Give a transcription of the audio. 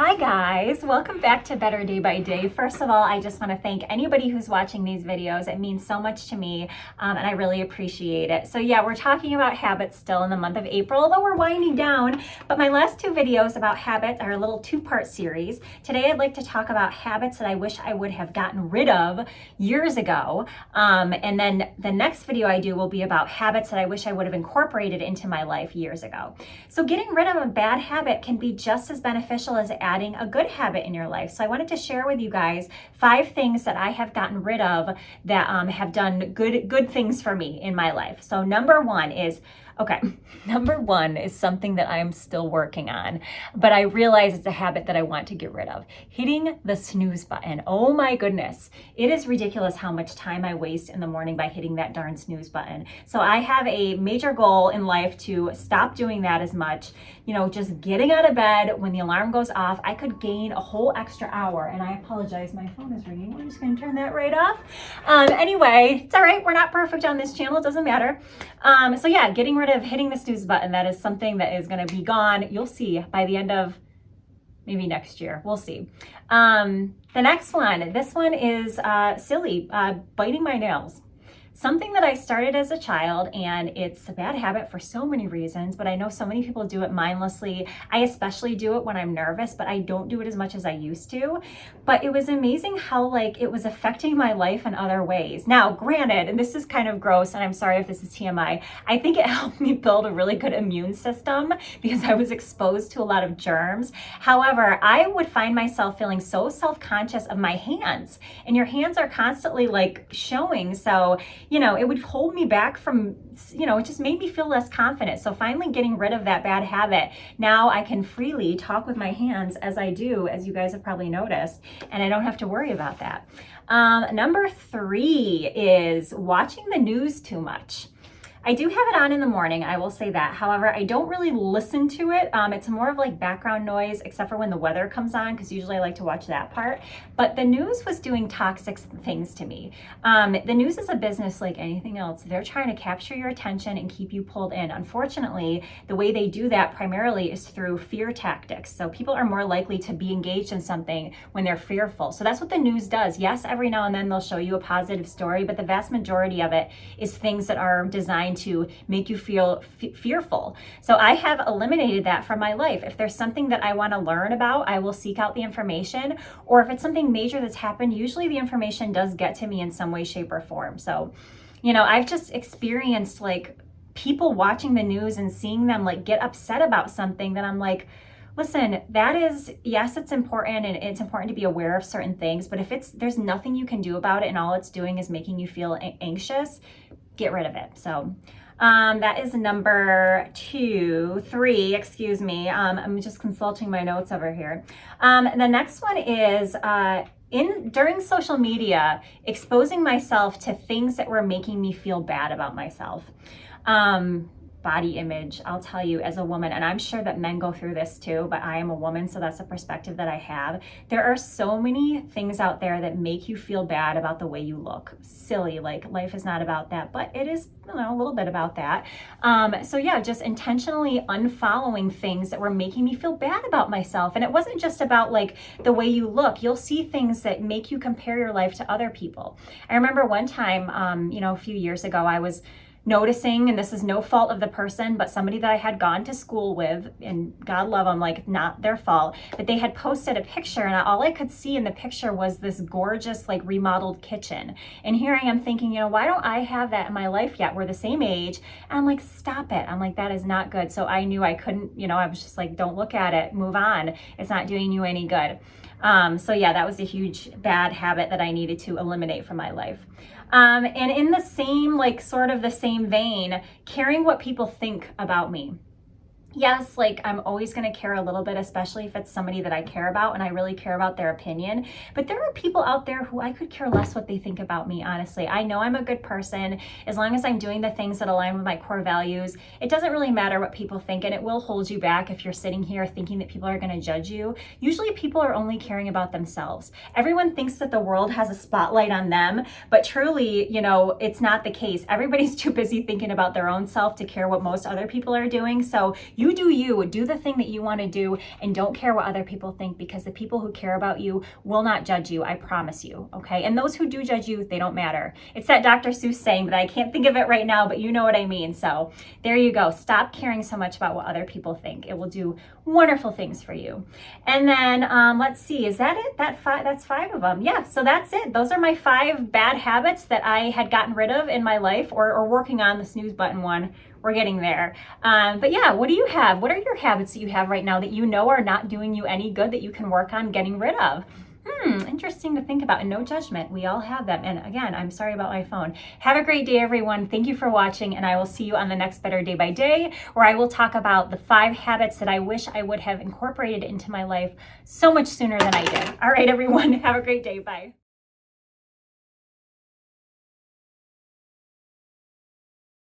Hi guys, welcome back to Better Day by Day. First of all, I just want to thank anybody who's watching these videos. It means so much to me and I really appreciate it. So yeah, we're talking about habits still in the month of April, although we're winding down. But my last two videos about habits are a little two-part series. Today I'd like to talk about habits that I wish I would have gotten rid of years ago. And then the next video I do will be about habits that I wish I would have incorporated into my life years ago. So getting rid of a bad habit can be just as beneficial as adding a good habit in your life. So I wanted to share with you guys 5 things that I have gotten rid of that have done good things for me in my life. So number one is something that I'm still working on, but I realize it's a habit that I want to get rid of. Hitting the snooze button. Oh my goodness. It is ridiculous how much time I waste in the morning by hitting that darn snooze button. So I have a major goal in life to stop doing that as much. You know, just getting out of bed when the alarm goes off, I could gain a whole extra hour. And I apologize, my phone is ringing. We're just going to turn that right off. Anyway, it's all right. We're not perfect on this channel. It doesn't matter. So yeah, getting rid of hitting the snooze button, that is something that is going to be gone. You'll see by the end of maybe next year. We'll see. The next one, this one is silly, biting my nails. Something that I started as a child, and it's a bad habit for so many reasons, but I know so many people do it mindlessly. I especially do it when I'm nervous, but I don't do it as much as I used to. But it was amazing how it was affecting my life in other ways. Now, granted, and this is kind of gross, and I'm sorry if this is TMI, I think it helped me build a really good immune system because I was exposed to a lot of germs. However, I would find myself feeling so self-conscious of my hands, and your hands are constantly showing. So, it would hold me back from, it just made me feel less confident. So finally getting rid of that bad habit, now I can freely talk with my hands as I do, as you guys have probably noticed, and I don't have to worry about that. Number 3 is watching the news too much. I do have it on in the morning, I will say that. However, I don't really listen to it. It's more of background noise, except for when the weather comes on, because usually I like to watch that part. But the news was doing toxic things to me. The news is a business like anything else. They're trying to capture your attention and keep you pulled in. Unfortunately, the way they do that primarily is through fear tactics. So people are more likely to be engaged in something when they're fearful. So that's what the news does. Yes, every now and then they'll show you a positive story, but the vast majority of it is things that are designed to make you feel fearful. So I have eliminated that from my life. If there's something that I want to learn about, I will seek out the information. Or if it's something major that's happened, usually the information does get to me in some way, shape, or form. So, I've just experienced people watching the news and seeing them get upset about something that I'm listen, that is, yes, it's important, and it's important to be aware of certain things, but if there's nothing you can do about it and all it's doing is making you feel anxious, get rid of it. So that is number 3, excuse me. I'm just consulting my notes over here. The next one is during social media, exposing myself to things that were making me feel bad about myself. Body image, I'll tell you, as a woman, and I'm sure that men go through this too, but I am a woman, so that's a perspective that I have. There are so many things out there that make you feel bad about the way you look. Silly, life is not about that, but it is, a little bit about that. So yeah, just intentionally unfollowing things that were making me feel bad about myself. And it wasn't just about the way you look. You'll see things that make you compare your life to other people. I remember one time, a few years ago, I was noticing, and this is no fault of the person, but somebody that I had gone to school with, and God love them, not their fault, but they had posted a picture, and all I could see in the picture was this gorgeous, remodeled kitchen. And here I am thinking, why don't I have that in my life yet? We're the same age. And I'm stop it. I'm that is not good. So I knew I couldn't, I was just don't look at it, move on. It's not doing you any good. So yeah, that was a huge bad habit that I needed to eliminate from my life. And in the same, sort of the same vein, caring what people think about me. Yes, I'm always going to care a little bit, especially if it's somebody that I care about and I really care about their opinion. But there are people out there who I could care less what they think about me, honestly. I know I'm a good person. As long as I'm doing the things that align with my core values, it doesn't really matter what people think, and it will hold you back if you're sitting here thinking that people are going to judge you. Usually people are only caring about themselves. Everyone thinks that the world has a spotlight on them, but truly, it's not the case. Everybody's too busy thinking about their own self to care what most other people are doing. So You do you, do the thing that you want to do, and don't care what other people think, because the people who care about you will not judge you. I promise you. Okay. And those who do judge you, they don't matter. It's that Dr. Seuss saying, but I can't think of it right now, but you know what I mean. So there you go. Stop caring so much about what other people think. It will do wonderful things for you. And then let's see, is that it? That's 5 of them. Yeah, so that's it. Those are my 5 bad habits that I had gotten rid of in my life, or working on. The snooze button one. We're getting there. But yeah, what do you have? What are your habits that you have right now that you know are not doing you any good, that you can work on getting rid of? Interesting to think about, and no judgment. We all have them. And again, I'm sorry about my phone. Have a great day, everyone. Thank you for watching, and I will see you on the next Better Day by Day, where I will talk about the 5 habits that I wish I would have incorporated into my life so much sooner than I did. All right, everyone. Have a great day. Bye.